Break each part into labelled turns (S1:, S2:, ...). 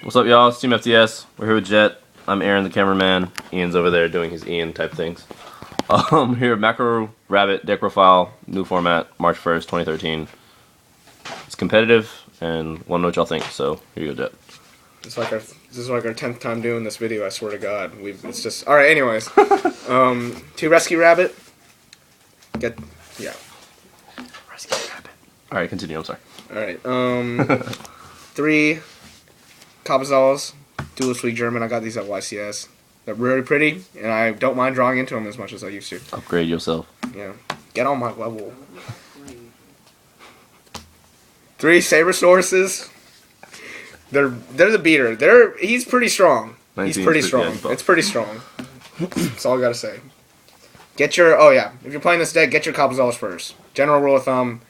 S1: What's up, y'all? It's TeamFTS. We're here with Jet. I'm Aaron, the cameraman. Ian's over there doing his Ian type things. Here at Macro Rabbit deck profile, new format, March 1st, 2013. It's competitive, and want to know what y'all think. So here you go, Jet.
S2: This is like our 10th time doing this video. I swear to God, it's just all right. Anyways, 2 rescue rabbit.
S1: Rescue Rabbit. All right, continue. I'm sorry.
S2: All right. 3 Kabazals, dual sleeve German. I got these at YCS. They're really pretty, and I don't mind drawing into them as much as I used to.
S1: Upgrade yourself.
S2: Yeah, get on my level. 3 Sabersaurus. They're the beater. He's pretty strong. He's pretty strong. It's pretty strong. That's all I gotta say. Get your if you're playing this deck, get your Kabazals first. General rule of thumb: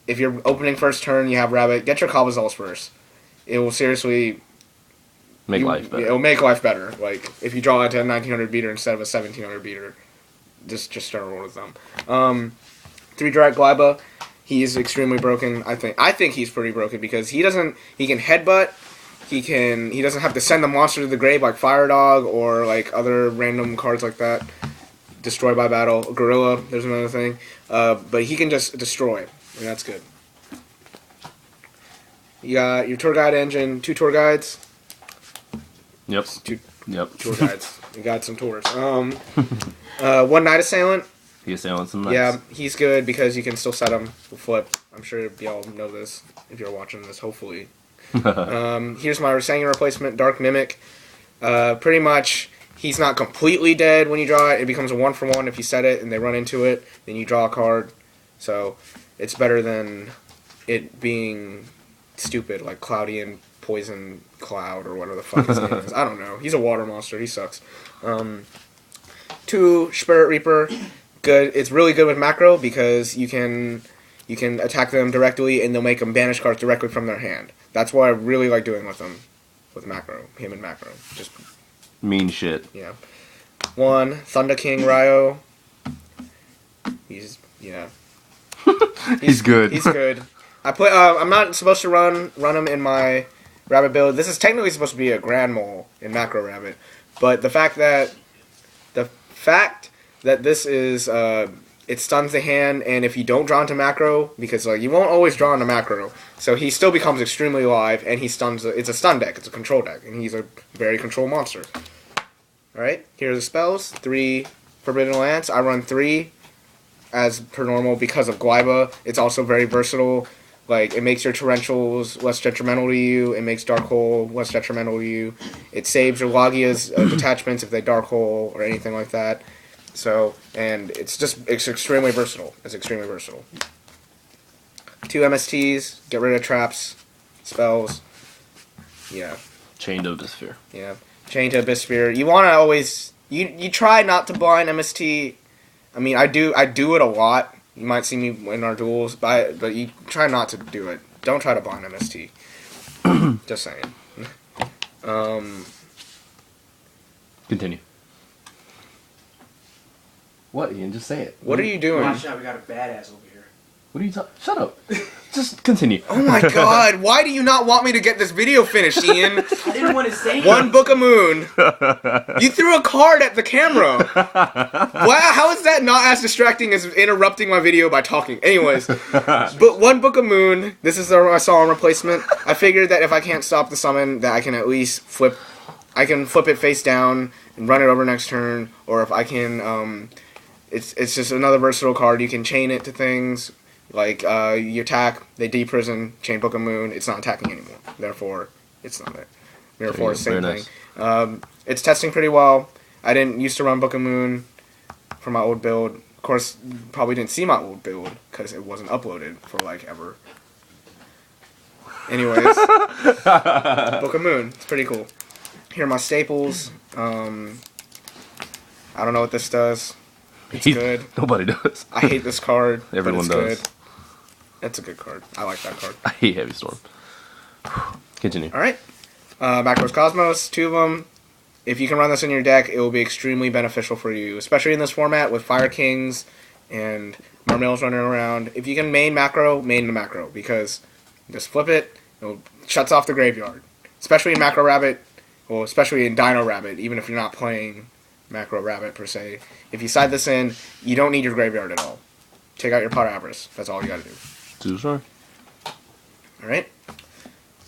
S2: if you're opening first turn, you have rabbit. Get your Kabazals first. It will seriously
S1: make life better.
S2: It'll make life better. Like if you draw into a 1900 beater instead of a 1700 beater, just general rule of thumb. 3 Direct Glyba. He is extremely broken. I think he's pretty broken because he can headbutt. He doesn't have to send the monster to the grave like Fire Dog or like other random cards like that. Destroy by battle. Gorilla, there's another thing. But he can just destroy, and that's good. You got your tour guide engine, 2 tour guides.
S1: Yep.
S2: Tour guides. You got some tours. 1 Night Assailant.
S1: The Assailant's some nice.
S2: Yeah, he's good because you can still set him with flip. I'm sure y'all know this if you're watching this, hopefully. Here's my Rasengan replacement, Dark Mimic. Pretty much, he's not completely dead when you draw it. It becomes a 1-for-1 if you set it and they run into it. Then you draw a card. So, it's better than it being stupid, like Cloudian Poison Cloud or whatever the fuck his name is. I don't know. He's a water monster. He sucks. 2 Spirit Reaper. Good. It's really good with macro because you can attack them directly and they'll make them banish cards directly from their hand. That's what I really like doing with them, with macro. Him and macro. Just
S1: mean shit.
S2: Yeah. 1 Thunder King Ryo. He's
S1: good.
S2: He's good. I'm not supposed to run him in my rabbit build. This is technically supposed to be a Grand Mole in Macro Rabbit, but the fact that this is it stuns the hand, and if you don't draw into macro, because you won't always draw into macro, so he still becomes extremely alive, and he stuns. It's a stun deck. It's a control deck, and he's a very control monster. All right, here are the spells. 3 Forbidden Lance. I run 3 as per normal because of Glyba. It's also very versatile. Like, it makes your Torrentials less detrimental to you. It makes Dark Hole less detrimental to you. It saves your Logia's detachments if they Dark Hole or anything like that. So, and it's extremely versatile. It's extremely versatile. 2 MSTs. Get rid of traps. Spells. Yeah.
S1: Chain to Abyssphere.
S2: Yeah. Chain to Abyssphere. You want to always... You try not to blind MST. I mean, I do it a lot. You might see me in our duels, but you try not to do it. Don't try to blind MST. Just saying.
S1: Continue. What, Ian? Just say it.
S2: What are you doing?
S3: Watch out, we got a badass over here.
S1: What are you talking? Shut up. Just continue.
S2: Oh my God! Why do you not want me to get this video finished, Ian?
S3: I didn't want to say it.
S2: 1 Book of Moon. You threw a card at the camera. Wow, how is that not as distracting as interrupting my video by talking? Anyways, but 1 Book of Moon. This is my Solemn replacement. I figured that if I can't stop the summon, that I can at least flip. I can flip it face down and run it over next turn, or if I can, it's just another versatile card. You can chain it to things. Like, you attack, they deprison, chain Book of Moon, it's not attacking anymore. Therefore, it's not there. Mirror Force, same thing. Nice. It's testing pretty well. I didn't used to run Book of Moon for my old build. Of course, you probably didn't see my old build, because it wasn't uploaded for, ever. Anyways, Book of Moon, it's pretty cool. Here are my staples. I don't know what this does. It's good.
S1: Nobody does.
S2: I hate this card.
S1: Everyone
S2: but
S1: does.
S2: Good. That's a good card. I like that card.
S1: I hate Heavy Storm. Continue.
S2: Alright. Macros Cosmos, 2 of them. If you can run this in your deck, it will be extremely beneficial for you, especially in this format with Fire Kings and Marmills running around. If you can main the macro, because just flip it, it shuts off the graveyard. especially in Macro Rabbit, well, especially in Dino Rabbit, even if you're not playing Macro Rabbit per se. If you side this in, you don't need your graveyard at all. Take out your Podabras. That's all you gotta do.
S1: Too sure.
S2: Alright.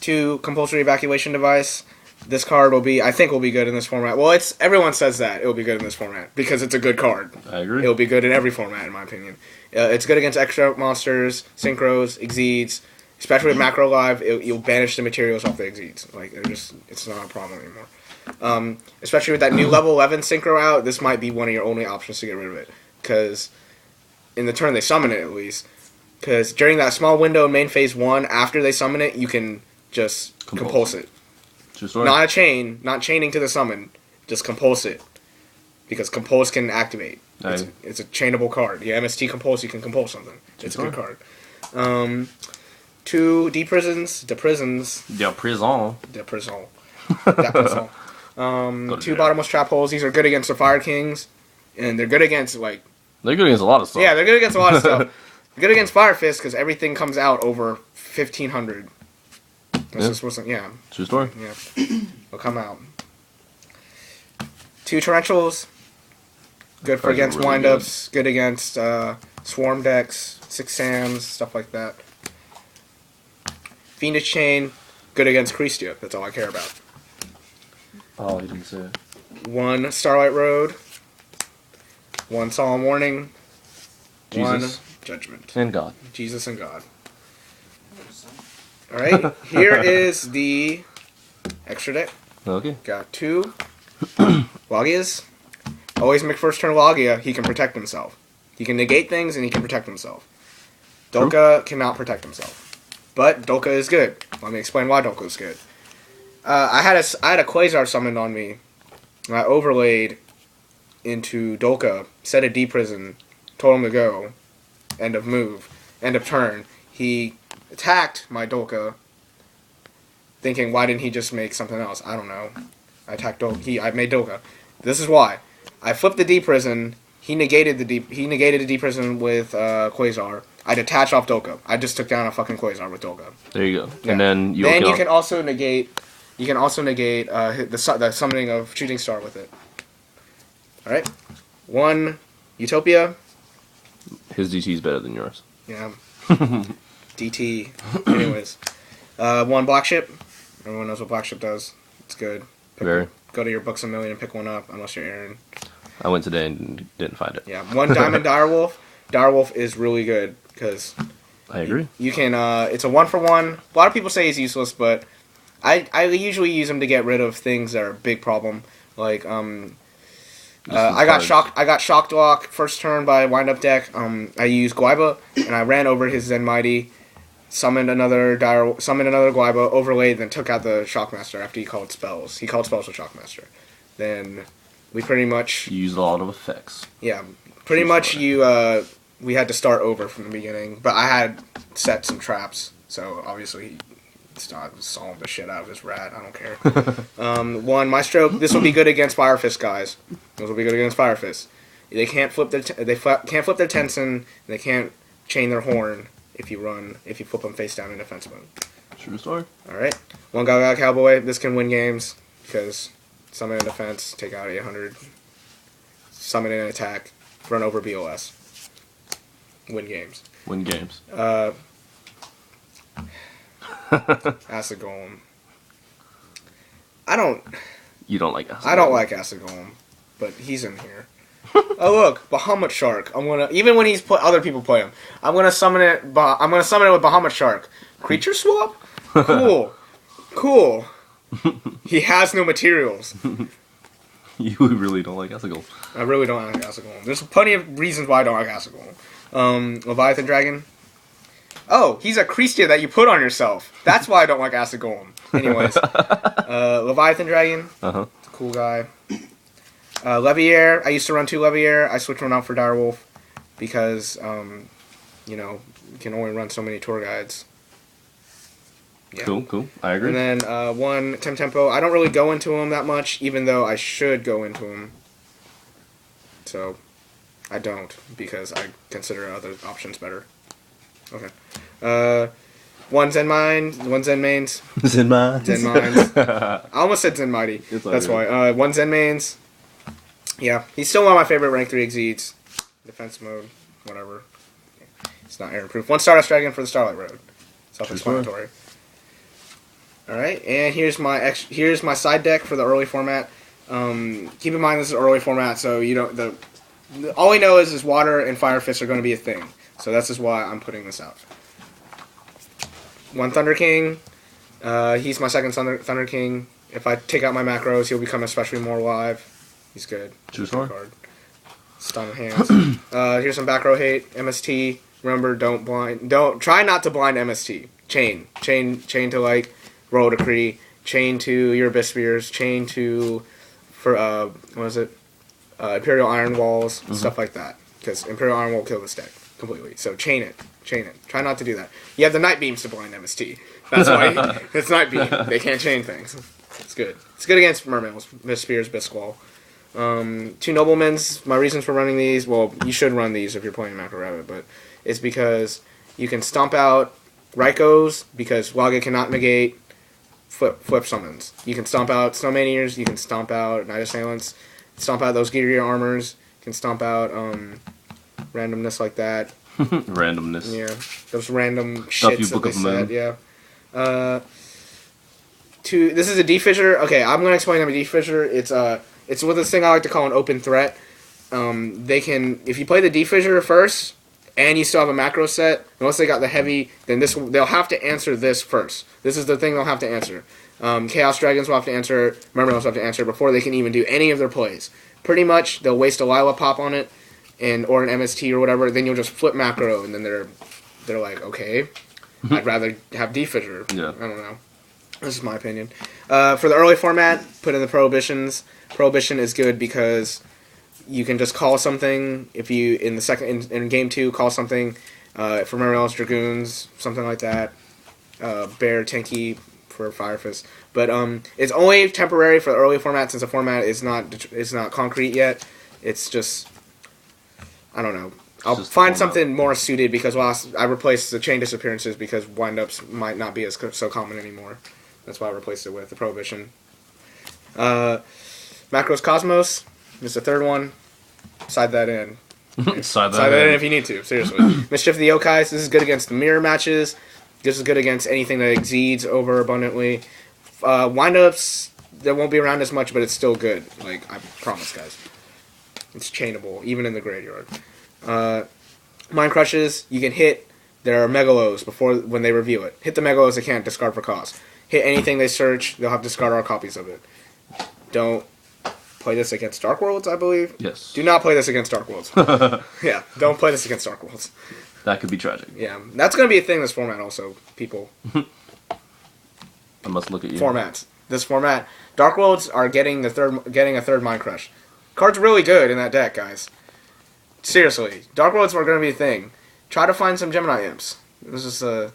S2: 2, Compulsory Evacuation Device. This card will be, I think, will be good in this format. Well, everyone says that it will be good in this format because it's a good card.
S1: I agree.
S2: It will be good in every format, in my opinion. It's good against extra monsters, synchros, exceeds, especially with Macro Live. You'll banish the materials off the exceeds. Like it's not a problem anymore. Especially with that new level 11 synchro out, this might be one of your only options to get rid of it. Because in the turn they summon it, at least. Because during that small window in main phase 1, after they summon it, you can just compulse it. Not a chain, not chaining to the summon, just compulse it. Because compulse can activate. It's a chainable card. Yeah, MST compulse, you can compulse something. It's a good card. 2 Deprisons.
S1: De prison.
S2: 2 Bottomless Trap Holes. These are good against the Fire Kings. And they're good against, like...
S1: They're good against a lot of stuff.
S2: Yeah, they're good against a lot of stuff. They're good against Fire Fist because everything comes out over 1,500. Yeah.
S1: True story.
S2: Yeah. They'll come out. 2 Tarentulas. Good for against
S1: really
S2: windups. Good against swarm decks, 6 Sams, stuff like that. Fiendish Chain. Good against Christia. That's all I care about.
S1: Oh, you didn't say it.
S2: 1 Starlight Road. 1 Solemn Warning.
S1: Jesus.
S2: 1 Judgment.
S1: And God.
S2: Jesus and God. Alright, here is the extra deck.
S1: Okay.
S2: Got 2 Logias. Always make first turn Logia, he can protect himself. He can negate things and he can protect himself. Dolka cannot protect himself. But Dolka is good. Let me explain why Dolka is good. I had a Quasar summoned on me. And I overlaid into Dolka, set a D-Prison, told him to go. End of move. End of turn. He attacked my Dolka, thinking, why didn't he just make something else? I don't know. I attacked Dolka. I made Dolka. This is why. I flipped the D-Prison. He negated the D-Prison with Quasar. I detached off Dolka. I just took down a fucking Quasar with Dolka.
S1: There you go.
S2: Yeah.
S1: And then you
S2: can also negate. You can also negate the summoning of Shooting Star with it. All right. 1 Utopia.
S1: His DT is better than yours.
S2: Yeah. DT. Anyways. 1 Black Ship. Everyone knows what Black Ship does. It's good. Go to your Books A Million and pick one up, unless you're Aaron.
S1: I went today and didn't find it.
S2: Yeah. 1 Diamond Direwolf. Direwolf is really good, because...
S1: I agree.
S2: You can, it's a 1-for-1. A lot of people say he's useless, but I usually use him to get rid of things that are a big problem. Like, I got shocked lock first turn by wind up deck. I used Guaiba and I ran over his Zen Mighty, summoned another Guaiba, overlaid, then took out the Shockmaster after he called spells. He called spells with Shockmaster. Then we pretty much
S1: You used a lot of effects.
S2: Yeah, pretty much we had to start over from the beginning. But I had set some traps, so obviously he solved the shit out of this rat. I don't care. 1 Maestro. This will be good against Fire Fist guys. This will be good against Fire Fist. They can't flip their can't flip their Tensen. They can't chain their horn if you flip them face down in defense mode.
S1: True story.
S2: All right. 1 Gaga Cowboy. This can win games because summon in defense, take out 800, summon in an attack, run over BOS, win games. Acid Golem.
S1: You don't like Acid Golem.
S2: I don't like Acid Golem, but he's in here. Oh look, Bahamut Shark. Even when other people play him, I'm gonna summon it. with Bahamut Shark. Creature swap. Cool. He has no materials.
S1: You really don't like Acid Golem.
S2: I really don't like Acid Golem. There's plenty of reasons why I don't like Acid Golem. Leviathan Dragon. Oh, he's a Christia that you put on yourself. That's why I don't like Acid Golem. Anyways, Leviathan Dragon. It's a cool guy. Leviair. I used to run 2 Leviair. I switched one out for Direwolf because, you can only run so many tour guides. Yeah.
S1: Cool. I agree.
S2: And then 1 Tempo. I don't really go into him that much, even though I should go into him. So, I don't, because I consider other options better. Okay. one Zen Mind, one Zen Mains.
S1: Zen Mines.
S2: Zen Mines. I almost said Zen Mighty. That's why. One Zen Mains. Yeah, he's still one of my favorite rank 3 exceeds. Defense mode, whatever. It's not error proof. 1 Stardust Dragon for the Starlight Road. Self-explanatory. Alright, and here's my side deck for the early format. Keep in mind this is early format, so you don't all we know is water and fire fists are going to be a thing. So that's just why I'm putting this out. 1 Thunder King. He's my second Thunder King. If I take out my macros, he'll become especially more alive. He's good.
S1: Choose one.
S2: Stun hands. Here's some back row hate. MST. Remember, don't try not to blind MST. Chain to like Royal Decree. Chain to your Abyss Spears. Chain to what is it? Imperial Iron Walls. Stuff like that. Because Imperial Iron Wall will kill this deck completely. So chain it. Try not to do that. You have the Night Beams to blind MST. That's why it's Night Beam. They can't chain things. It's good. It's good against Mermails, Abyss Spears, Abyss Squall. 2 Noblemens. My reasons for running these, well, you should run these if you're playing Macro Rabbit, but it's because you can stomp out Raikos, because Wage cannot negate flip summons. You can stomp out Snowman Ears, you can stomp out Night Assailants, stomp out those Gear Armors, you can stomp out randomness like that.
S1: Randomness.
S2: Yeah, those random
S1: Stuff
S2: shits
S1: you
S2: that
S1: book
S2: they
S1: of the
S2: said,
S1: moon.
S2: yeah. This is a defissure. Okay, I'm gonna explain them a defissure. It's with this thing I like to call an open threat. They can, if you play the defissure first, and you still have a macro set, unless they got the heavy, then they'll have to answer this first. This is the thing they'll have to answer. Chaos Dragons will have to answer, Mermails will have to answer before they can even do any of their plays. Pretty much, they'll waste a Lila Pop on it, or an MST or whatever, then you'll just flip macro, and then they're like, okay, I'd rather have defissure.
S1: Yeah.
S2: I don't know. This is my opinion. For the early format, put in the Prohibitions. Prohibition is good because you can just call something. If you in game 2 call something for Mermails, Dragoons, something like that. Bear, Tenki for Fire Fist. But it's only temporary for the early format since the format is not concrete yet. It's just, I don't know. I'll find something more suited because I replaced the chain disappearances because windups might not be so common anymore. That's why I replaced it with the Prohibition. Macros Cosmos is the third one. Side that in.
S1: Side
S2: that in if you need to. Seriously. Mischief of the Yokais. This is good against the mirror matches. This is good against anything that exceeds over abundantly. Windups, they won't be around as much, but it's still good. Like, I promise, guys. It's chainable, even in the graveyard. Mind Crushes, you can hit their Megalos when they reveal it. Hit the Megalos they can't, discard for cost. Hit anything they search, they'll have discard all copies of it. Don't play this against Dark Worlds, I believe.
S1: Yes.
S2: Do not play this against Dark Worlds. Yeah, don't play this against Dark Worlds.
S1: That could be tragic.
S2: Yeah, that's going to be a thing this format also, people.
S1: I must look at you.
S2: Formats. This format. Dark Worlds are getting a third Mind Crush. Card's really good in that deck, guys. Seriously. Dark Worlds are going to be a thing. Try to find some Gemini Imps. This is a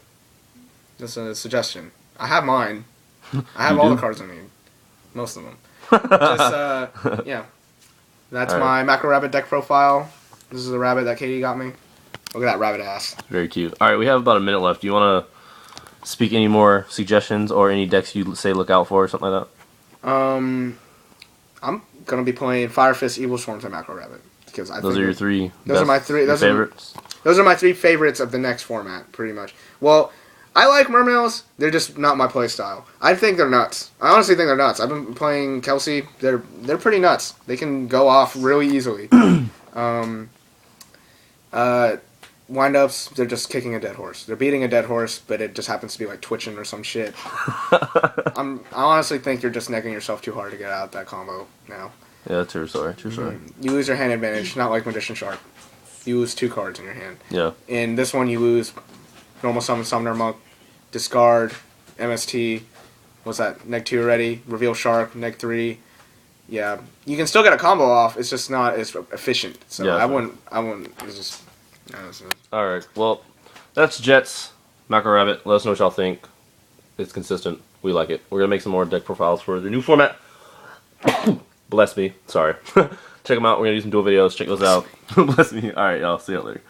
S2: suggestion. I have mine. I have all the cards I need. Most of them. Just, yeah. That's my Macro Rabbit deck profile. This is the rabbit that Katie got me. Look at that rabbit ass.
S1: Very cute. Alright, we have about a minute left. Do you want to speak any more suggestions or any decks you say look out for or something like that?
S2: I'm going to be playing Fire Fist, Evil Storms, and Macro Rabbit. Because
S1: those are your three
S2: favorites? Those are my 3 favorites of the next format, pretty much. Well, I like Mermails. They're just not my play style. I think they're nuts. I honestly think they're nuts. I've been playing Kelsey. They're pretty nuts. They can go off really easily. Windups, they're just kicking a dead horse. They're beating a dead horse, but it just happens to be like twitching or some shit. I honestly think you're just negging yourself too hard to get out that combo now.
S1: Yeah, true story.
S2: You lose your hand advantage, not like Magician Shark. You lose 2 cards in your hand.
S1: Yeah. In
S2: this one, you lose Normal Summon, Summoner Monk, discard, MST. What's that? Neg 2 already. Reveal Shark, Neg 3. Yeah. You can still get a combo off. It's just not as efficient. So yeah, I wouldn't. It's just.
S1: Alright. Well, that's Jets. Macro Rabbit. Let us know what y'all think. It's consistent. We like it. We're going to make some more deck profiles for the new format. Bless me. Sorry. Check them out. We're going to do some dual videos. Check those out. Bless me. Alright, y'all. See you later.